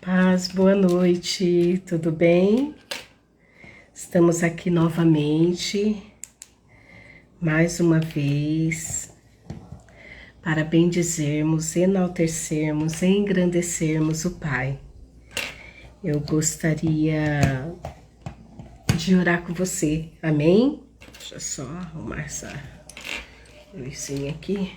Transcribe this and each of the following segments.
Paz, boa noite, tudo bem? Estamos aqui novamente, mais uma vez, para bendizermos, enaltecermos, engrandecermos o Pai. Eu gostaria de orar com você, amém? Deixa eu só arrumar essa luzinha aqui.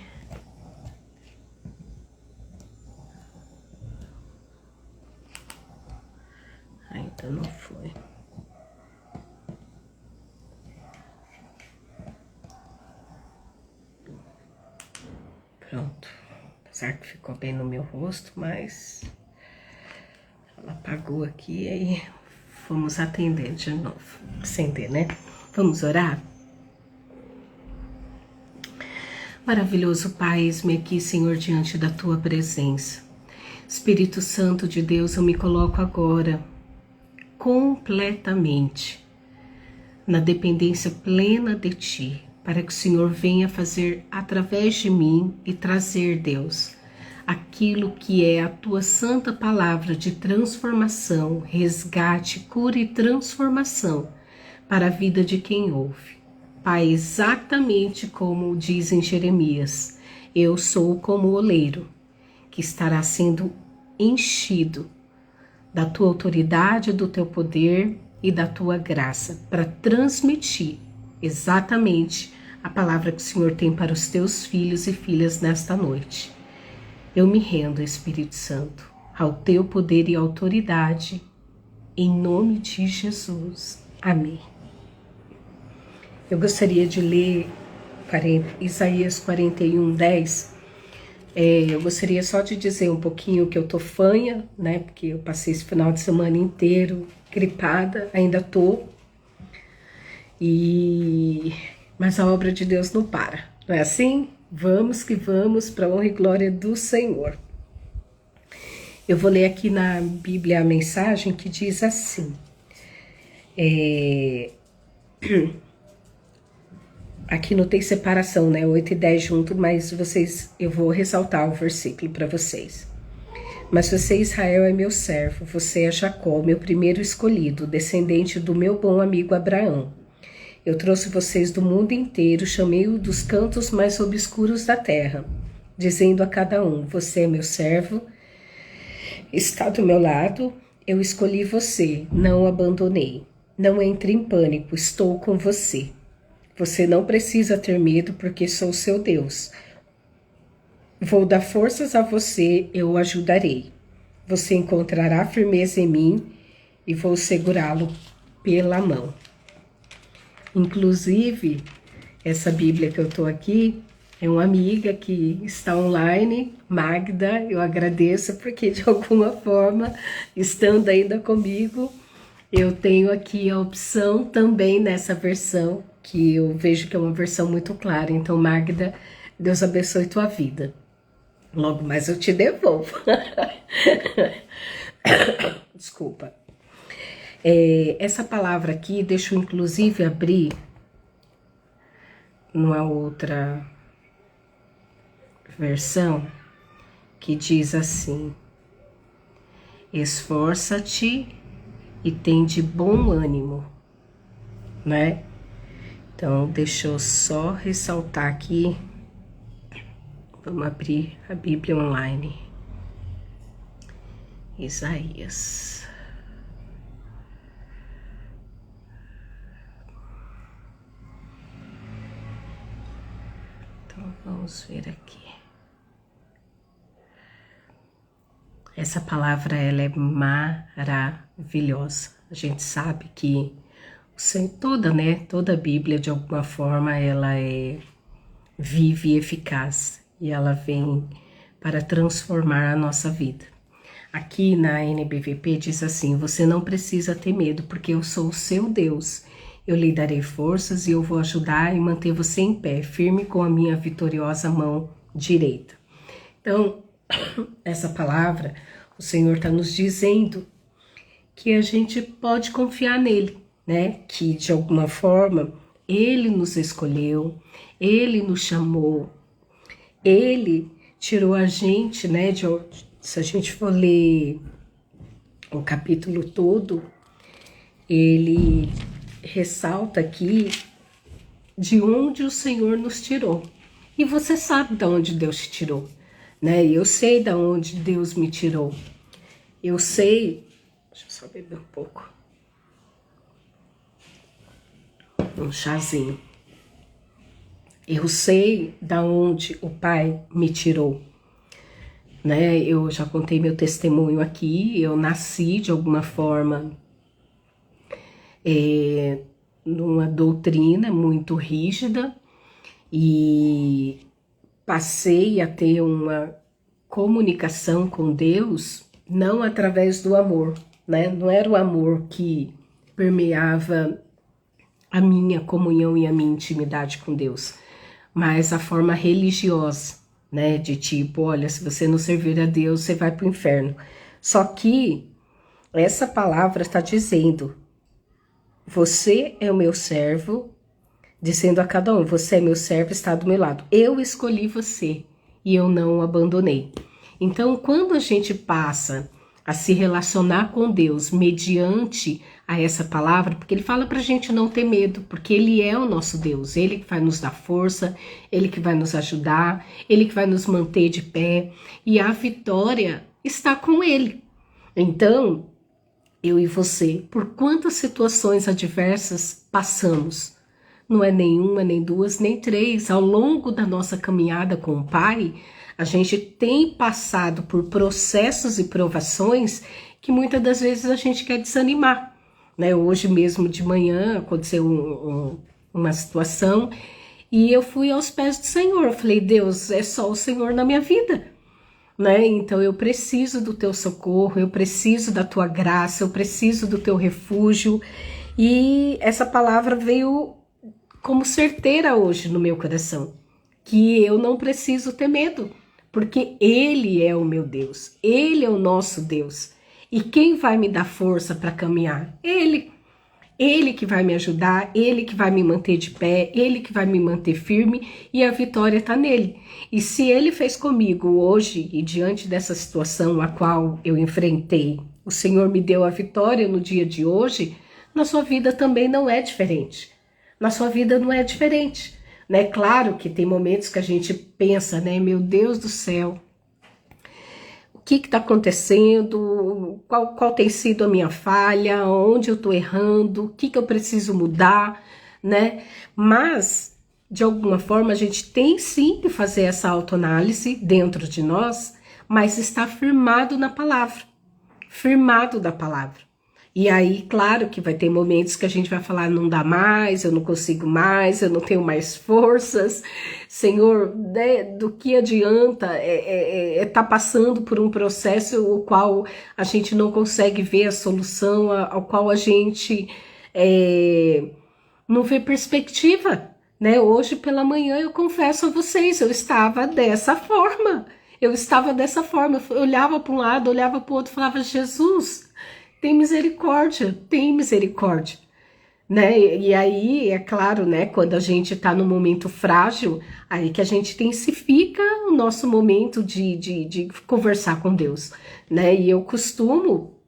Ainda não foi. Pronto. Apesar que ficou bem no meu rosto, mas ela apagou aqui e aí vamos atender de novo. Acender, né? Vamos orar? Maravilhoso Pai, eis-me aqui, Senhor, diante da Tua presença. Espírito Santo de Deus, eu me coloco agora completamente na dependência plena de Ti, para que o Senhor venha fazer através de mim e trazer, Deus, aquilo que é a Tua santa palavra de transformação, resgate, cura e transformação para a vida de quem ouve. Pai, exatamente como diz em Jeremias, eu sou como o oleiro que estará sendo enchido da Tua autoridade, do Teu poder e da Tua graça para transmitir exatamente a palavra que o Senhor tem para os Teus filhos e filhas nesta noite. Eu me rendo, Espírito Santo, ao Teu poder e autoridade, em nome de Jesus. Amém. Eu gostaria de ler Isaías 41:10. Eu gostaria só de dizer um pouquinho que eu tô fanha, né? Porque eu passei esse final de semana inteiro gripada, ainda tô. Mas a obra de Deus não para, não é assim? Vamos que vamos, para a honra e glória do Senhor. Eu vou ler aqui na Bíblia a mensagem que diz assim. Aqui não tem separação, né? 8 e 10 junto, mas eu vou ressaltar o versículo para vocês. Mas você, Israel, é meu servo, você é Jacó, meu primeiro escolhido, descendente do meu bom amigo Abraão. Eu trouxe vocês do mundo inteiro, chamei-o dos cantos mais obscuros da terra, dizendo a cada um, você é meu servo, está do meu lado, eu escolhi você, não o abandonei. Não entre em pânico, estou com você. Você não precisa ter medo, porque sou seu Deus. Vou dar forças a você, eu o ajudarei. Você encontrará firmeza em mim e vou segurá-lo pela mão. Inclusive, essa Bíblia que eu estou aqui é uma amiga que está online, Magda, eu agradeço porque de alguma forma, estando ainda comigo, eu tenho aqui a opção também nessa versão, que eu vejo que é uma versão muito clara. Então, Magda, Deus abençoe tua vida. Logo mais eu te devolvo. Desculpa. Essa palavra aqui, deixa eu inclusive abrir numa outra versão, que diz assim: esforça-te e tem de bom ânimo, né? Então, deixa eu só ressaltar aqui. Vamos abrir a Bíblia online. Isaías. Então, vamos ver aqui. Essa palavra, ela é maravilhosa. A gente sabe que toda a Bíblia, de alguma forma, ela é viva e eficaz. E ela vem para transformar a nossa vida. Aqui na NBVP diz assim, você não precisa ter medo, porque eu sou o seu Deus. Eu lhe darei forças e eu vou ajudar e manter você em pé, firme com a minha vitoriosa mão direita. Então, essa palavra, o Senhor está nos dizendo que a gente pode confiar nele, né? Que de alguma forma ele nos escolheu, ele nos chamou, ele tirou a gente, né? Se a gente for ler o capítulo todo, ele ressalta aqui de onde o Senhor nos tirou. E você sabe de onde Deus te tirou, né? Eu sei de onde Deus me tirou. Eu sei... Deixa eu só beber um pouco. Um chazinho. Eu sei de onde o Pai me tirou, né? Eu já contei meu testemunho aqui. Eu nasci de alguma forma numa doutrina muito rígida e passei a ter uma comunicação com Deus não através do amor, né? Não era o amor que permeava a minha comunhão e a minha intimidade com Deus, mas a forma religiosa, né? De tipo, olha, se você não servir a Deus, você vai para o inferno. Só que essa palavra está dizendo: você é o meu servo, dizendo a cada um, você é meu servo, está do meu lado. Eu escolhi você e eu não o abandonei. Então, quando a gente passa a se relacionar com Deus mediante a essa palavra, porque ele fala pra gente não ter medo, porque ele é o nosso Deus, ele que vai nos dar força, ele que vai nos ajudar, ele que vai nos manter de pé, e a vitória está com ele. Então, eu e você, por quantas situações adversas passamos? Não é nenhuma, nem duas, nem três. Ao longo da nossa caminhada com o Pai, a gente tem passado por processos e provações que muitas das vezes a gente quer desanimar, né? Hoje mesmo de manhã aconteceu uma situação e eu fui aos pés do Senhor. Eu falei, Deus, é só o Senhor na minha vida, né? Então eu preciso do teu socorro, eu preciso da tua graça, eu preciso do teu refúgio. E essa palavra veio como certeira hoje no meu coração, que eu não preciso ter medo, porque Ele é o meu Deus, Ele é o nosso Deus. E quem vai me dar força para caminhar? Ele. Ele que vai me ajudar, Ele que vai me manter de pé, Ele que vai me manter firme, e a vitória está nele. E se Ele fez comigo hoje, e diante dessa situação a qual eu enfrentei, o Senhor me deu a vitória no dia de hoje, na sua vida também não é diferente. Na sua vida não é diferente, né? Claro que tem momentos que a gente pensa, né? Meu Deus do céu, o que está acontecendo? Qual tem sido a minha falha? Onde eu estou errando? O que eu preciso mudar, né? Mas, de alguma forma, a gente tem sim que fazer essa autoanálise dentro de nós, mas está firmado na palavra, firmado da palavra. E aí, claro que vai ter momentos que a gente vai falar, não dá mais, eu não consigo mais, eu não tenho mais forças. Senhor, né, do que adianta tá passando por um processo o qual a gente não consegue ver a solução, ao qual a gente não vê perspectiva, né? Hoje pela manhã eu confesso a vocês, eu estava dessa forma. Eu olhava para um lado, olhava para o outro, falava, Jesus, tem misericórdia, né? E aí, é claro, né, quando a gente tá no momento frágil, aí que a gente intensifica o nosso momento de conversar com Deus, né? E eu costumo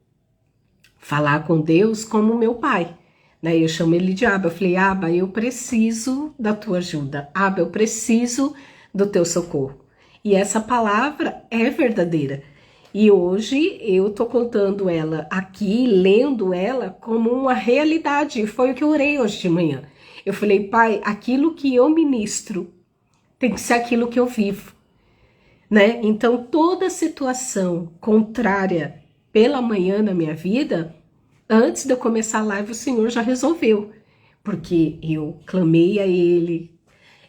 falar com Deus como meu pai, né? Eu chamo ele de Abba, eu falei, Abba, eu preciso da tua ajuda, Abba, eu preciso do teu socorro. E essa palavra é verdadeira. E hoje eu tô contando ela aqui, lendo ela como uma realidade. Foi o que eu orei hoje de manhã. Eu falei, Pai, aquilo que eu ministro tem que ser aquilo que eu vivo, né? Então toda situação contrária pela manhã na minha vida, antes de eu começar a live, o Senhor já resolveu. Porque eu clamei a Ele,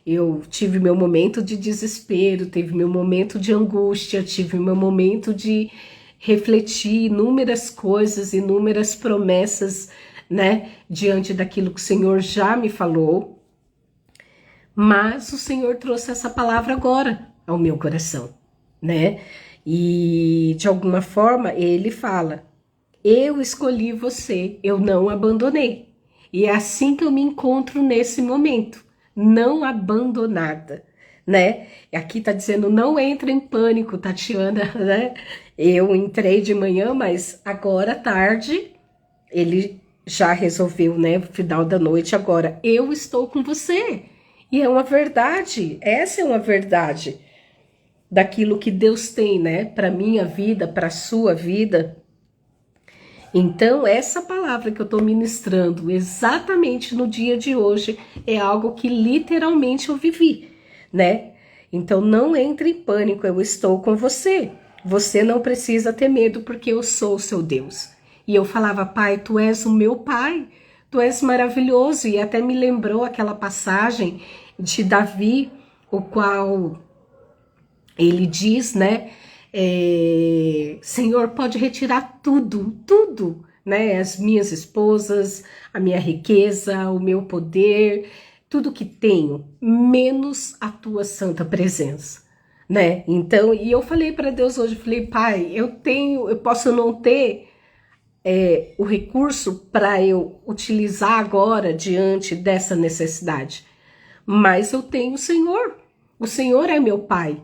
eu tive meu momento de desespero, teve meu momento de angústia, tive meu momento de refletir inúmeras coisas, inúmeras promessas, né, diante daquilo que o Senhor já me falou. Mas o Senhor trouxe essa palavra agora ao meu coração, né? E de alguma forma Ele fala, eu escolhi você, eu não abandonei. E é assim que eu me encontro nesse momento. Não abandonada, né? Aqui tá dizendo, não entra em pânico, Tatiana, né? Eu entrei de manhã, mas agora à tarde ele já resolveu, né? No final da noite, agora eu estou com você. E é uma verdade, essa é uma verdade daquilo que Deus tem, né? Para minha vida, para a sua vida. Então, essa palavra que eu estou ministrando exatamente no dia de hoje é algo que literalmente eu vivi, né? Então, não entre em pânico, eu estou com você. Você não precisa ter medo, porque eu sou o seu Deus. E eu falava, Pai, tu és o meu Pai, tu és maravilhoso. E até me lembrou aquela passagem de Davi, o qual ele diz, né? Senhor, pode retirar tudo, tudo, né? As minhas esposas, a minha riqueza, o meu poder, tudo que tenho, menos a tua santa presença, né? Então, e eu falei para Deus hoje, falei, Pai, eu posso não ter o recurso para eu utilizar agora diante dessa necessidade, mas eu tenho o Senhor é meu Pai.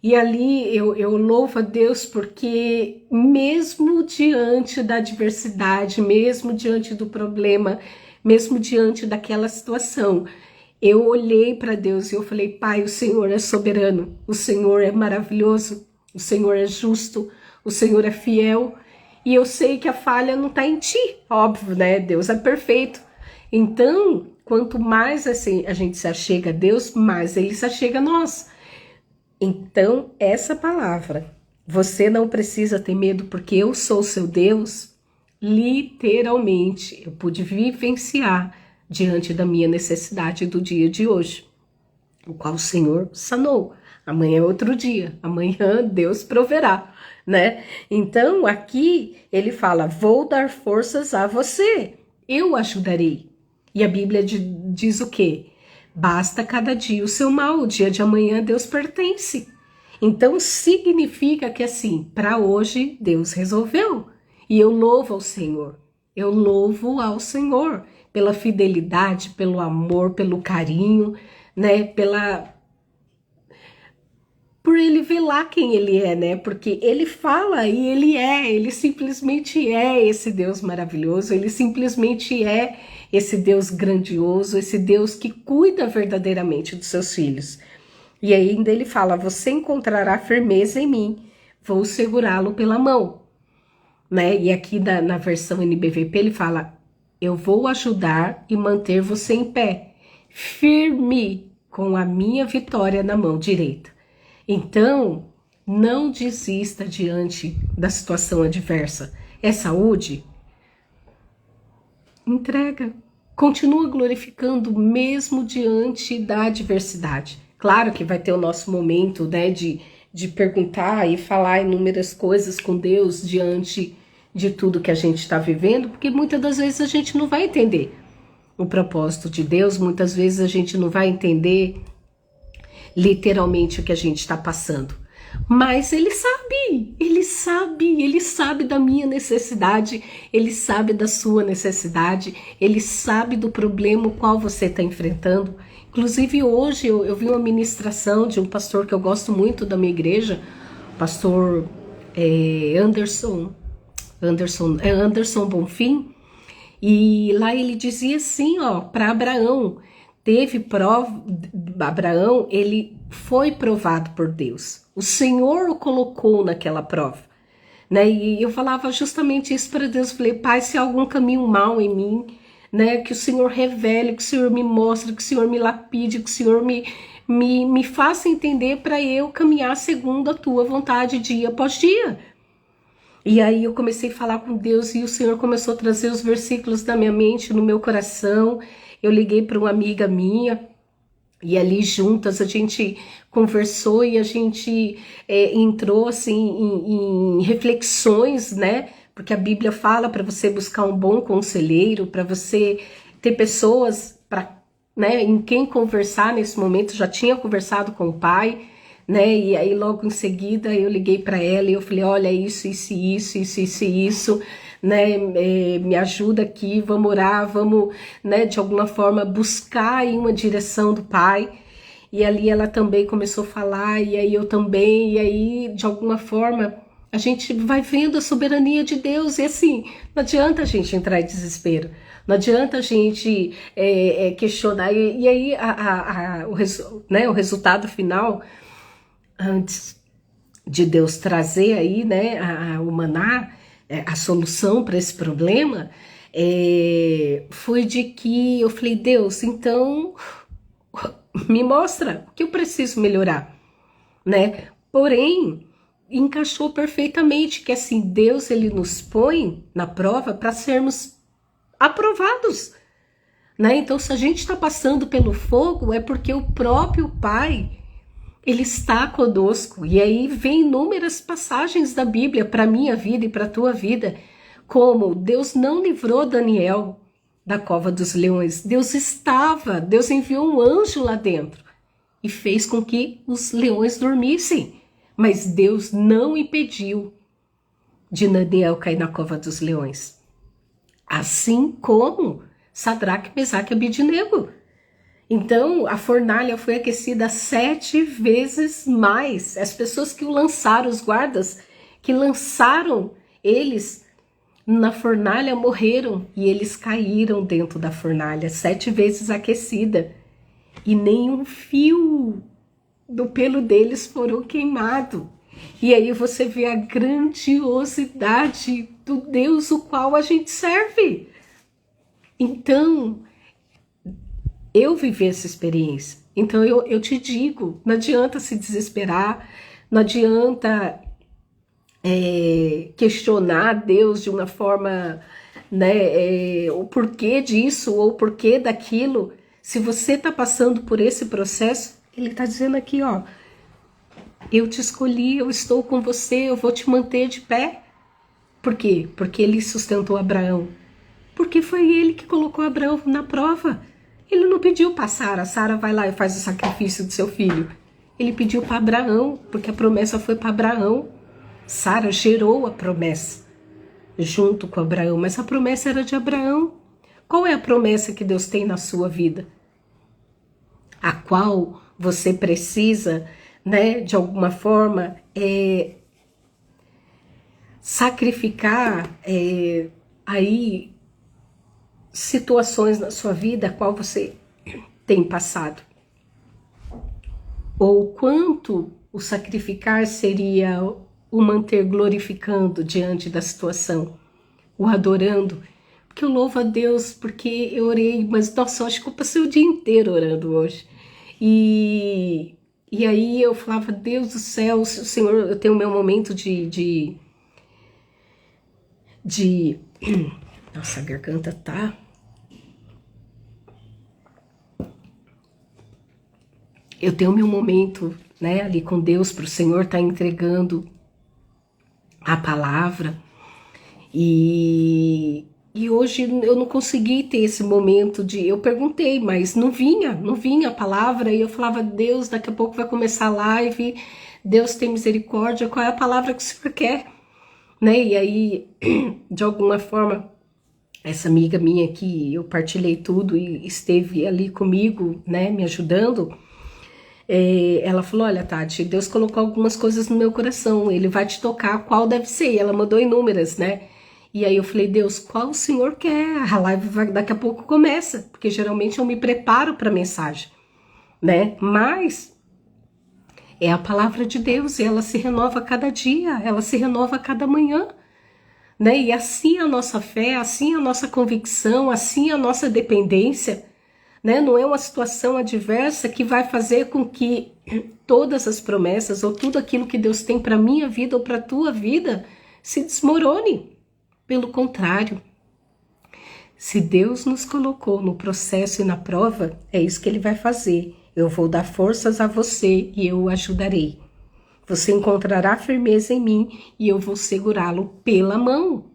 E ali eu louvo a Deus porque mesmo diante da adversidade, mesmo diante do problema, mesmo diante daquela situação, eu olhei para Deus e eu falei, Pai, o Senhor é soberano, o Senhor é maravilhoso, o Senhor é justo, o Senhor é fiel. E eu sei que a falha não está em ti, óbvio, né? Deus é perfeito. Então, quanto mais assim a gente se achega a Deus, mais Ele se achega a nós. Então, essa palavra, você não precisa ter medo porque eu sou seu Deus, literalmente, eu pude vivenciar diante da minha necessidade do dia de hoje, o qual o Senhor sanou. Amanhã é outro dia, amanhã Deus proverá, né? Então, aqui ele fala, vou dar forças a você, eu ajudarei. E a Bíblia diz o quê? Basta cada dia o seu mal, o dia de amanhã Deus pertence. Então significa que assim, para hoje Deus resolveu. E eu louvo ao Senhor. Eu louvo ao Senhor pela fidelidade, pelo amor, pelo carinho, né? Por ele velar quem ele é, né? Porque ele fala e ele simplesmente é esse Deus maravilhoso, ele simplesmente é esse Deus grandioso, esse Deus que cuida verdadeiramente dos seus filhos. E ainda ele fala, você encontrará firmeza em mim, vou segurá-lo pela mão, né? E aqui na versão NBVP ele fala, eu vou ajudar e manter você em pé, firme com a minha vitória na mão direita. Então, não desista diante da situação adversa. É saúde? Entrega. Continua glorificando mesmo diante da adversidade. Claro que vai ter o nosso momento, né, de perguntar e falar inúmeras coisas com Deus diante de tudo que a gente está vivendo, porque muitas das vezes a gente não vai entender o propósito de Deus, muitas vezes a gente não vai entender literalmente o que a gente está passando. Mas ele sabe da minha necessidade, ele sabe da sua necessidade, ele sabe do problema o qual você está enfrentando. Inclusive hoje eu vi uma ministração de um pastor que eu gosto muito da minha igreja, pastor Anderson Bonfim, e lá ele dizia assim, ó, para Abraão, Abraão, ele foi provado por Deus. O Senhor o colocou naquela prova, né? E eu falava justamente isso para Deus. Falei, Pai, se há algum caminho mal em mim, né? Que o Senhor revele, que o Senhor me mostre, que o Senhor me lapide, que o Senhor me faça entender para eu caminhar segundo a tua vontade dia após dia. E aí eu comecei a falar com Deus e o Senhor começou a trazer os versículos na minha mente, no meu coração. Eu liguei para uma amiga minha e ali juntas a gente conversou e a gente entrou assim em reflexões, né? Porque a Bíblia fala para você buscar um bom conselheiro, para você ter pessoas né, em quem conversar nesse momento. Já tinha conversado com o pai, né? E aí logo em seguida eu liguei para ela e eu falei, olha, isso, né, me ajuda aqui, vamos orar, vamos, né, de alguma forma buscar aí uma direção do Pai. E ali ela também começou a falar, e aí eu também, e aí de alguma forma A gente vai vendo a soberania de Deus e assim, não adianta a gente entrar em desespero, não adianta a gente questionar. E aí o resultado final, antes de Deus trazer aí, né, o maná, a solução para esse problema, foi de que eu falei, Deus, então me mostra o que eu preciso melhorar, né? Porém, encaixou perfeitamente que assim, Deus ele nos põe na prova para sermos aprovados, né? Então, se a gente está passando pelo fogo, é porque o próprio Pai ele está conosco. E aí vem inúmeras passagens da Bíblia para minha vida e para a tua vida, como Deus não livrou Daniel da cova dos leões. Deus enviou um anjo lá dentro e fez com que os leões dormissem. Mas Deus não impediu de Daniel cair na cova dos leões. Assim como Sadraque, Mesaque e Abednego. Então, a fornalha foi aquecida 7 vezes mais. As pessoas que o lançaram, os guardas que lançaram eles na fornalha morreram e eles caíram dentro da fornalha, 7 vezes aquecida. E nenhum fio do pelo deles foram queimado. E aí você vê a grandiosidade do Deus o qual a gente serve. Então, eu vivi essa experiência. Então eu te digo, não adianta se desesperar, não adianta questionar Deus de uma forma, né, o porquê disso ou o porquê daquilo. Se você está passando por esse processo, ele está dizendo aqui, ó, eu te escolhi, eu estou com você, eu vou te manter de pé. Por quê? Porque ele sustentou Abraão. Porque foi ele que colocou Abraão na prova. Ele não pediu para Sara, Sara vai lá e faz o sacrifício do seu filho. Ele pediu para Abraão, porque a promessa foi para Abraão. Sara gerou a promessa junto com Abraão, mas a promessa era de Abraão. Qual é a promessa que Deus tem na sua vida? A qual você precisa, né, de alguma forma, sacrificar aí situações na sua vida a qual você tem passado. Ou quanto o sacrificar seria o manter glorificando diante da situação, o adorando. Porque eu louvo a Deus, porque eu orei, mas nossa, eu acho que eu passei o dia inteiro orando hoje. E aí eu falava, Deus do céu, Senhor, eu tenho o meu momento de nossa, a garganta tá... Eu tenho o meu momento, né, ali com Deus, para o Senhor estar entregando a palavra. E hoje eu não consegui ter esse momento de... Eu perguntei, mas não vinha a palavra. E eu falava, Deus, daqui a pouco vai começar a live. Deus tem misericórdia, qual é a palavra que o Senhor quer? Né? E aí, de alguma forma, essa amiga minha que eu partilhei tudo e esteve ali comigo, né, me ajudando, ela falou, olha, Tati, Deus colocou algumas coisas no meu coração, ele vai te tocar, qual deve ser? E ela mandou inúmeras, né? E aí eu falei, Deus, qual o Senhor quer? A live daqui a pouco começa, porque geralmente eu me preparo para a mensagem, né? Mas é a palavra de Deus e ela se renova a cada dia, ela se renova a cada manhã, né? E assim a nossa fé, assim a nossa convicção, assim a nossa dependência, né? Não é uma situação adversa que vai fazer com que todas as promessas ou tudo aquilo que Deus tem para minha vida ou para a tua vida se desmorone. Pelo contrário, se Deus nos colocou no processo e na prova, é isso que Ele vai fazer. Eu vou dar forças a você e eu o ajudarei. Você encontrará firmeza em mim e eu vou segurá-lo pela mão.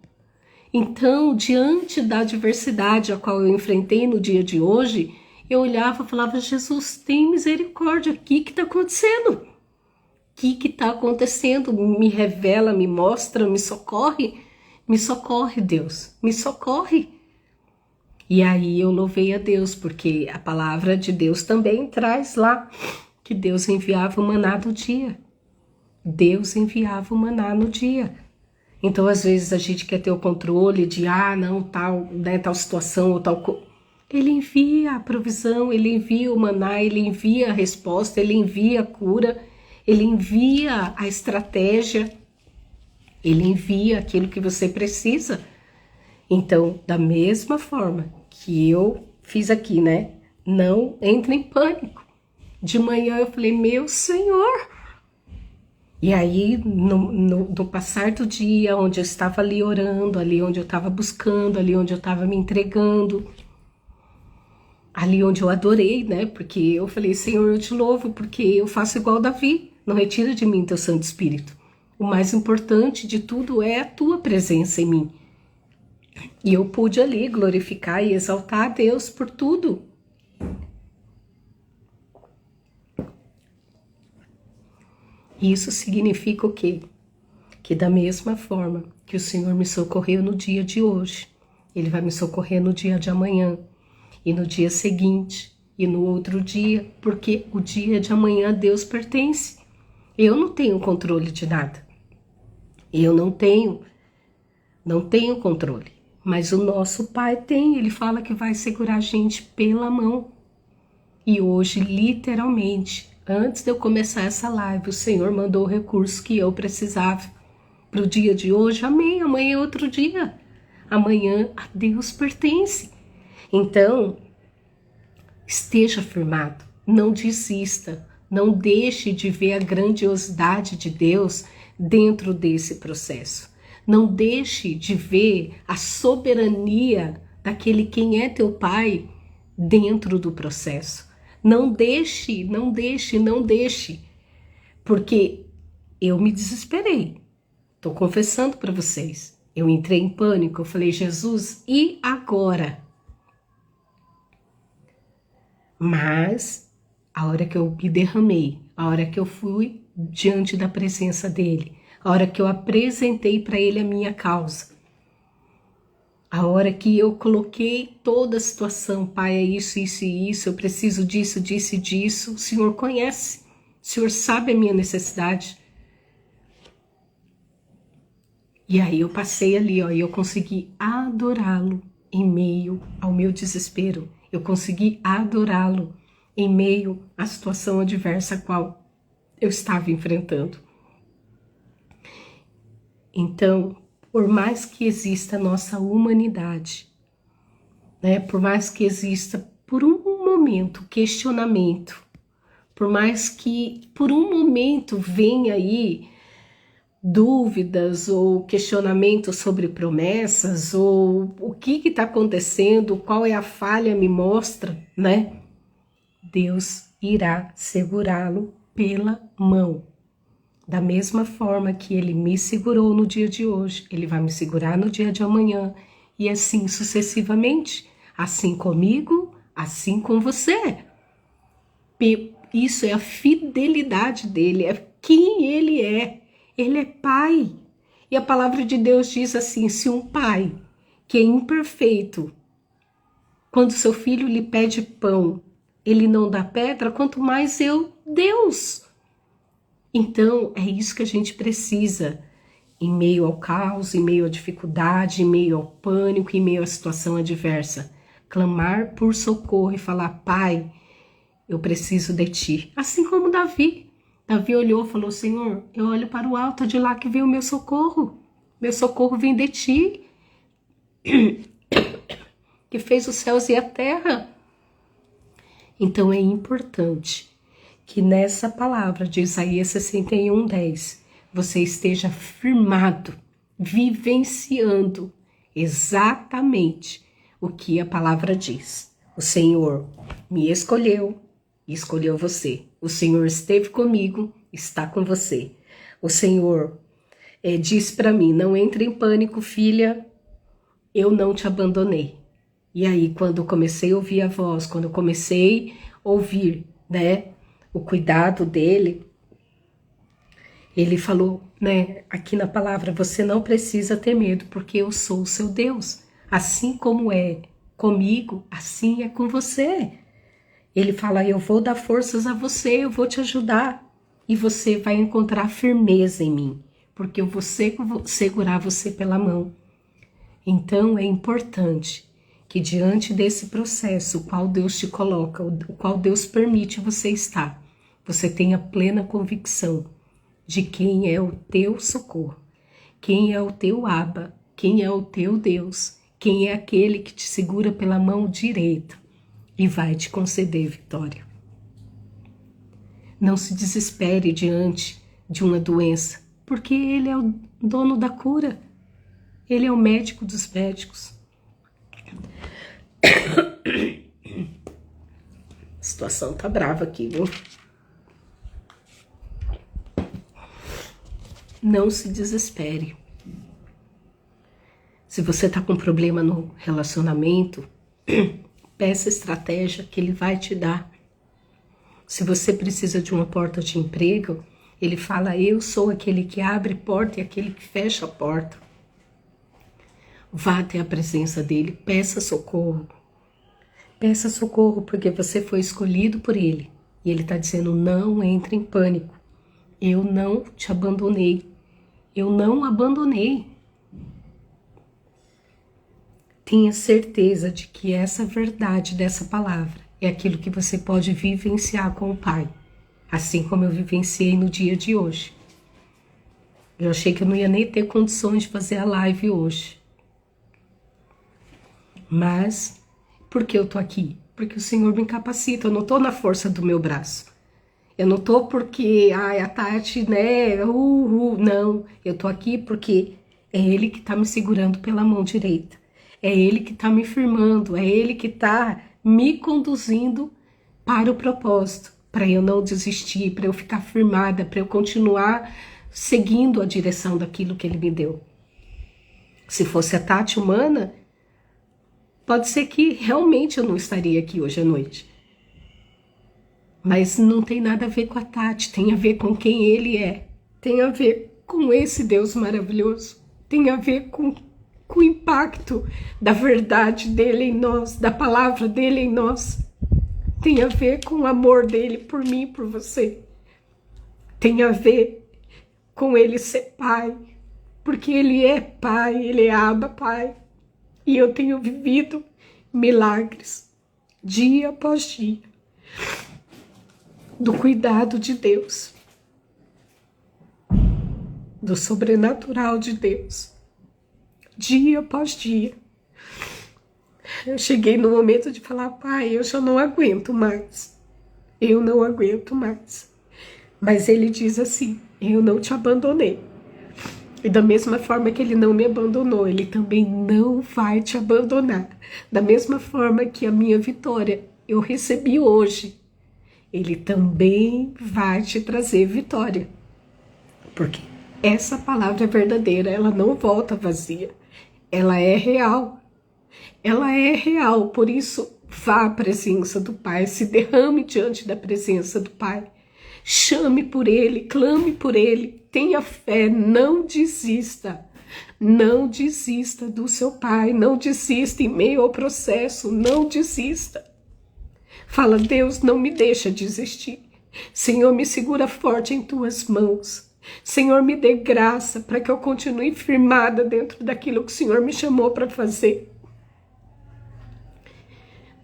Então, diante da adversidade a qual eu enfrentei no dia de hoje, eu olhava e falava, Jesus, tem misericórdia, o que está acontecendo? O que está acontecendo? Me revela, me mostra, me socorre, Deus, me socorre. E aí eu louvei a Deus, porque a palavra de Deus também traz lá que Deus enviava o maná do dia. Deus enviava o maná no dia. Então, às vezes, a gente quer ter o controle de, não, tal, né, tal situação ou tal. Ele envia a provisão, ele envia o maná, ele envia a resposta, ele envia a cura, ele envia a estratégia, ele envia aquilo que você precisa. Então, da mesma forma que eu fiz aqui, né? Não entre em pânico. De manhã eu falei, meu Senhor. E aí, no passar do dia, onde eu estava ali orando, ali onde eu estava buscando, ali onde eu estava me entregando, ali onde eu adorei, né? Porque eu falei, Senhor, eu te louvo, porque eu faço igual Davi, não retira de mim teu Santo Espírito. O mais importante de tudo é a tua presença em mim. E eu pude ali glorificar e exaltar a Deus por tudo. Isso significa o quê? Que da mesma forma que o Senhor me socorreu no dia de hoje, Ele vai me socorrer no dia de amanhã, e no dia seguinte, e no outro dia, porque o dia de amanhã a Deus pertence. Eu não tenho controle de nada. Eu não tenho controle. Mas o nosso Pai tem, Ele fala que vai segurar a gente pela mão. E hoje, literalmente, antes de eu começar essa live, o Senhor mandou o recurso que eu precisava para o dia de hoje. Amém, amanhã é outro dia. Amanhã a Deus pertence. Então, esteja firmado, não desista, não deixe de ver a grandiosidade de Deus dentro desse processo. Não deixe de ver a soberania daquele quem é teu Pai dentro do processo. Não deixe, porque eu me desesperei. Estou confessando para vocês. Eu entrei em pânico, eu falei, Jesus, e agora? Mas a hora que eu me derramei, a hora que eu fui diante da presença dele, a hora que eu apresentei para ele a minha causa, a hora que eu coloquei toda a situação, Pai, é isso, isso e isso, eu preciso disso, disso e disso, o Senhor conhece, o Senhor sabe a minha necessidade. E aí eu passei ali, e eu consegui adorá-lo em meio ao meu desespero. Eu consegui adorá-lo em meio à situação adversa a qual eu estava enfrentando. Então, por mais que exista a nossa humanidade, né, por mais que exista por um momento questionamento, por mais que por um momento venha aí dúvidas ou questionamentos sobre promessas, ou o que está acontecendo, qual é a falha, me mostra, né? Deus irá segurá-lo pela mão. Da mesma forma que Ele me segurou no dia de hoje, Ele vai me segurar no dia de amanhã, e assim sucessivamente, assim comigo, assim com você. Isso é a fidelidade dEle, é quem Ele é. Ele é Pai. E a palavra de Deus diz assim, se um pai que é imperfeito, quando seu filho lhe pede pão, ele não dá pedra, quanto mais eu, Deus. Então, é isso que a gente precisa, em meio ao caos, em meio à dificuldade, em meio ao pânico, em meio à situação adversa. Clamar por socorro e falar, Pai, eu preciso de Ti. Assim como Davi. Davi olhou e falou, Senhor, eu olho para o alto, de lá que vem o meu socorro. Meu socorro vem de Ti, que fez os céus e a terra. Então é importante que nessa palavra de Isaías 61:10, você esteja firmado, vivenciando exatamente o que a palavra diz. O Senhor me escolheu e escolheu você. O Senhor esteve comigo, está com você. O Senhor diz para mim, não entre em pânico, filha, eu não te abandonei. E aí, quando eu comecei a ouvir a voz, quando eu comecei a ouvir, né, o cuidado dele, ele falou, né, aqui na palavra, você não precisa ter medo, porque eu sou o seu Deus. Assim como é comigo, assim é com você. Ele fala, eu vou dar forças a você, eu vou te ajudar. e você vai encontrar firmeza em mim, porque eu vou segurar você pela mão. Então é importante que diante desse processo, o qual Deus te coloca, o qual Deus permite você estar, você tenha plena convicção de quem é o teu socorro, quem é o teu Abba, quem é o teu Deus, quem é aquele que te segura pela mão direita e vai te conceder vitória. Não se desespere diante de uma doença, porque Ele é o dono da cura. Ele é o médico dos médicos. A situação tá brava aqui, viu? Não se desespere. Se você tá com problema no relacionamento, peça a estratégia que Ele vai te dar. Se você precisa de uma porta de emprego, Ele fala, eu sou aquele que abre porta e aquele que fecha a porta. Vá até a presença dEle, peça socorro. Peça socorro porque você foi escolhido por Ele. E Ele está dizendo, não entre em pânico. Eu não te abandonei. Eu não abandonei. Tenha certeza de que essa verdade dessa palavra é aquilo que você pode vivenciar com o Pai. Assim como eu vivenciei no dia de hoje. Eu achei que eu não ia nem ter condições de fazer a live hoje. Mas, por que eu tô aqui? Porque o Senhor me capacita, eu não tô na força do meu braço. Eu não tô porque, a Tati, né, não. Eu tô aqui porque é Ele que tá me segurando pela mão direita. É Ele que tá me firmando, é Ele que tá me conduzindo para o propósito. Para eu não desistir, para eu ficar firmada, para eu continuar seguindo a direção daquilo que Ele me deu. Se fosse a Tati humana, pode ser que realmente eu não estaria aqui hoje à noite. Mas não tem nada a ver com a Tati, tem a ver com quem Ele é. Tem a ver com esse Deus maravilhoso. Tem a ver com o impacto da verdade dEle em nós, da palavra dEle em nós. Tem a ver com o amor dEle por mim, por você. Tem a ver com Ele ser Pai, porque Ele é Pai, Ele é Abba, Pai. E eu tenho vivido milagres, dia após dia, do cuidado de Deus, do sobrenatural de Deus, dia após dia. Eu cheguei no momento de falar, Pai, eu já não aguento mais, eu não aguento mais. Mas Ele diz assim, eu não te abandonei. E da mesma forma que Ele não me abandonou, Ele também não vai te abandonar. Da mesma forma que a minha vitória eu recebi hoje, Ele também vai te trazer vitória. Porque essa palavra é verdadeira, ela não volta vazia. Ela é real. Ela é real, por isso vá à presença do Pai, se derrame diante da presença do Pai. Chame por Ele, clame por Ele, tenha fé, não desista. Não desista do seu Pai, não desista em meio ao processo, não desista. Fala, Deus, não me deixa desistir. Senhor, me segura forte em Tuas mãos. Senhor, me dê graça para que eu continue firmada dentro daquilo que o Senhor me chamou para fazer.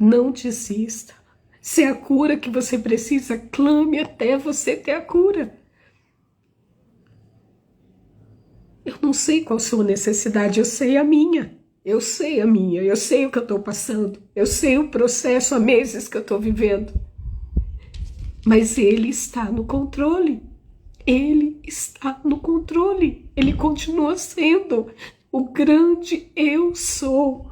Não desista. Se é a cura que você precisa, clame até você ter a cura. Eu não sei qual a sua necessidade, eu sei a minha. Eu sei a minha, eu sei o que eu estou passando. Eu sei o processo há meses que eu estou vivendo. Mas Ele está no controle. Ele está no controle. Ele continua sendo o grande eu sou.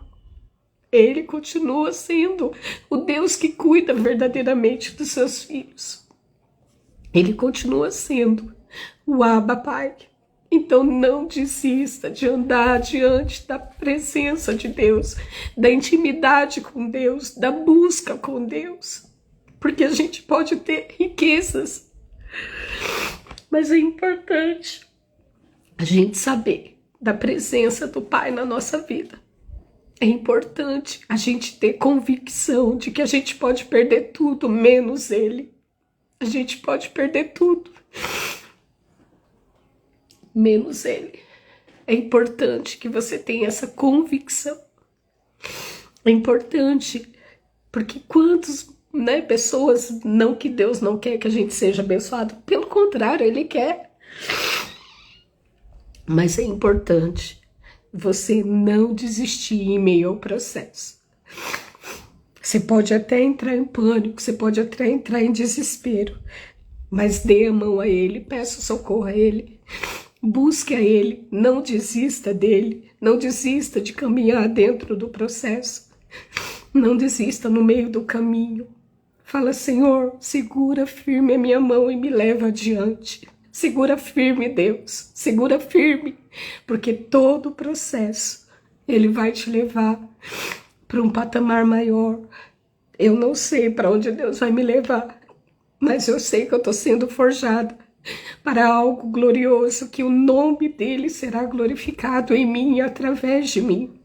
Ele continua sendo o Deus que cuida verdadeiramente dos seus filhos. Ele continua sendo o Abba Pai. Então não desista de andar diante da presença de Deus, da intimidade com Deus, da busca com Deus. Porque a gente pode ter riquezas, mas é importante a gente saber da presença do Pai na nossa vida. É importante a gente ter convicção de que a gente pode perder tudo menos Ele. A gente pode perder tudo, menos Ele. É importante que você tenha essa convicção. É importante, porque quantas pessoas, não que Deus não quer que a gente seja abençoado, pelo contrário, Ele quer. Mas é importante você não desistir em meio ao processo. Você pode até entrar em pânico, você pode até entrar em desespero, mas dê a mão a Ele, peça socorro a Ele, busque a Ele, não desista dele, não desista de caminhar dentro do processo, não desista no meio do caminho. Fala, Senhor, segura firme a minha mão e me leva adiante. Segura firme, Deus, segura firme, porque todo o processo, Ele vai te levar para um patamar maior. Eu não sei para onde Deus vai me levar, mas eu sei que eu estou sendo forjada para algo glorioso, que o nome dEle será glorificado em mim e através de mim.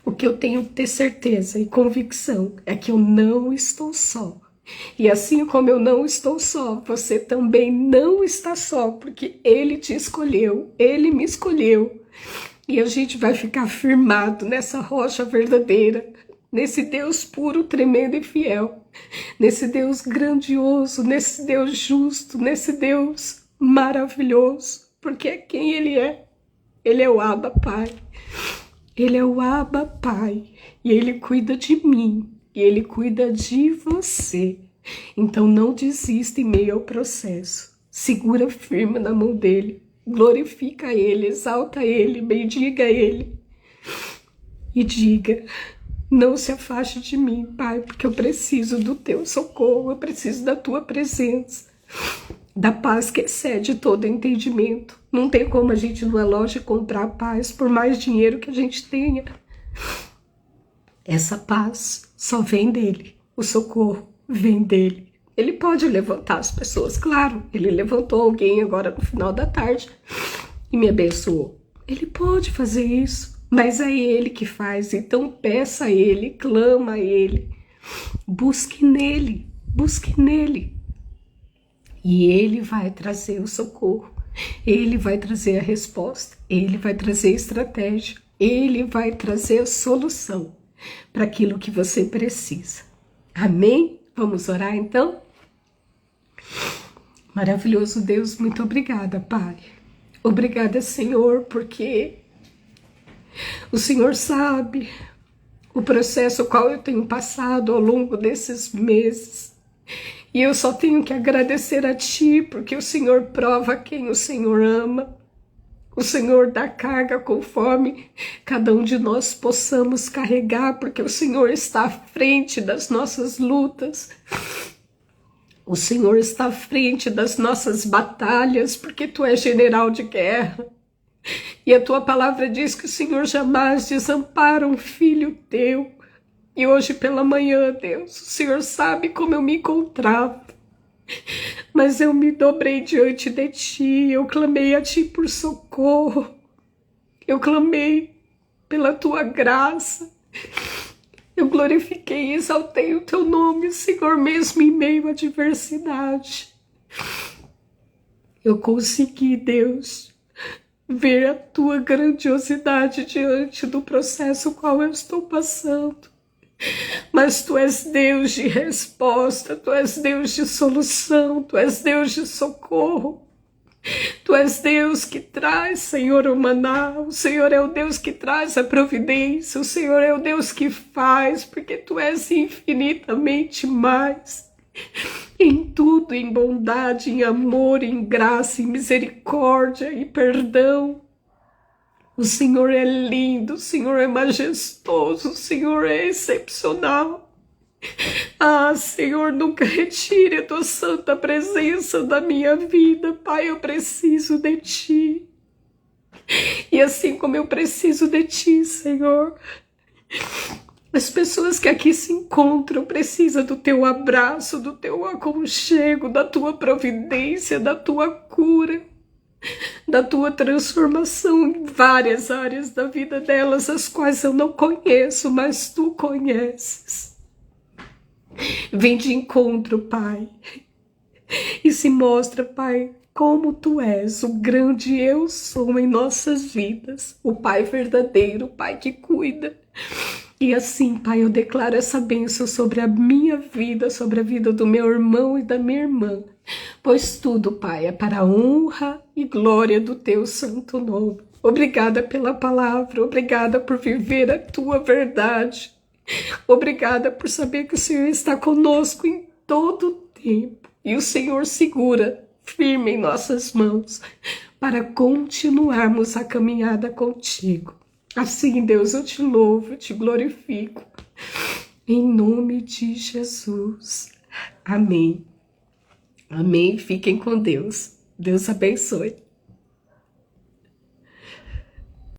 O que eu tenho que ter certeza e convicção é que eu não estou só. E assim como eu não estou só, você também não está só, porque Ele te escolheu, Ele me escolheu. E a gente vai ficar firmado nessa rocha verdadeira, nesse Deus puro, tremendo e fiel, nesse Deus grandioso, nesse Deus justo, nesse Deus maravilhoso, porque é quem Ele é. Ele é o Abba Pai. Ele é o Abba Pai. E Ele cuida de mim. E Ele cuida de você. Então não desista em meio ao processo. Segura firme na mão dEle. Glorifica Ele, exalta Ele, bendiga Ele. E diga, não se afaste de mim, Pai, porque eu preciso do Teu socorro, eu preciso da Tua presença, da paz que excede todo entendimento. Não tem como a gente ir numa loja comprar paz por mais dinheiro que a gente tenha. Essa paz só vem dEle, o socorro vem dEle. Ele pode levantar as pessoas, claro, Ele levantou alguém agora no final da tarde e me abençoou. Ele pode fazer isso, mas é Ele que faz, então peça a Ele, clama a Ele, busque nele, e Ele vai trazer o socorro, Ele vai trazer a resposta, Ele vai trazer a estratégia, Ele vai trazer a solução para aquilo que você precisa. Amém? Vamos orar então? Maravilhoso Deus, muito obrigada, Pai. Obrigada, Senhor, porque o Senhor sabe o processo qual eu tenho passado ao longo desses meses. E eu só tenho que agradecer a Ti, porque o Senhor prova quem o Senhor ama. O Senhor dá carga conforme cada um de nós possamos carregar, porque o Senhor está à frente das nossas lutas. O Senhor está à frente das nossas batalhas, porque Tu és general de guerra. E a Tua palavra diz que o Senhor jamais desampara um filho Teu. E hoje pela manhã, Deus, o Senhor sabe como eu me encontrava. Mas eu me dobrei diante de Ti, eu clamei a Ti por socorro. Eu clamei pela Tua graça. Eu glorifiquei e exaltei o Teu nome, Senhor, mesmo em meio à adversidade. Eu consegui, Deus, ver a Tua grandiosidade diante do processo qual eu estou passando. Mas Tu és Deus de resposta, Tu és Deus de solução, Tu és Deus de socorro. Tu és Deus que traz, Senhor, o maná, o Senhor é o Deus que traz a providência, o Senhor é o Deus que faz, porque Tu és infinitamente mais. Em tudo, em bondade, em amor, em graça, em misericórdia e perdão. O Senhor é lindo, o Senhor é majestoso, o Senhor é excepcional. Ah, Senhor, nunca retire a Tua santa presença da minha vida. Pai, eu preciso de Ti. E assim como eu preciso de Ti, Senhor, as pessoas que aqui se encontram precisam do Teu abraço, do Teu aconchego, da Tua providência, da Tua cura, da Tua transformação em várias áreas da vida delas, as quais eu não conheço, mas Tu conheces. Vem de encontro, Pai. e se mostra, Pai, como Tu és o grande eu sou em nossas vidas, o Pai verdadeiro, o Pai que cuida. E assim, Pai, eu declaro essa bênção sobre a minha vida, sobre a vida do meu irmão e da minha irmã, pois tudo, Pai, é para a honra e glória do Teu santo nome. Obrigada pela palavra, obrigada por viver a Tua verdade, obrigada por saber que o Senhor está conosco em todo o tempo e o Senhor segura firme em nossas mãos para continuarmos a caminhada contigo. Assim, Deus, eu te louvo, eu te glorifico. Em nome de Jesus. Amém. Amém. Fiquem com Deus. Deus abençoe.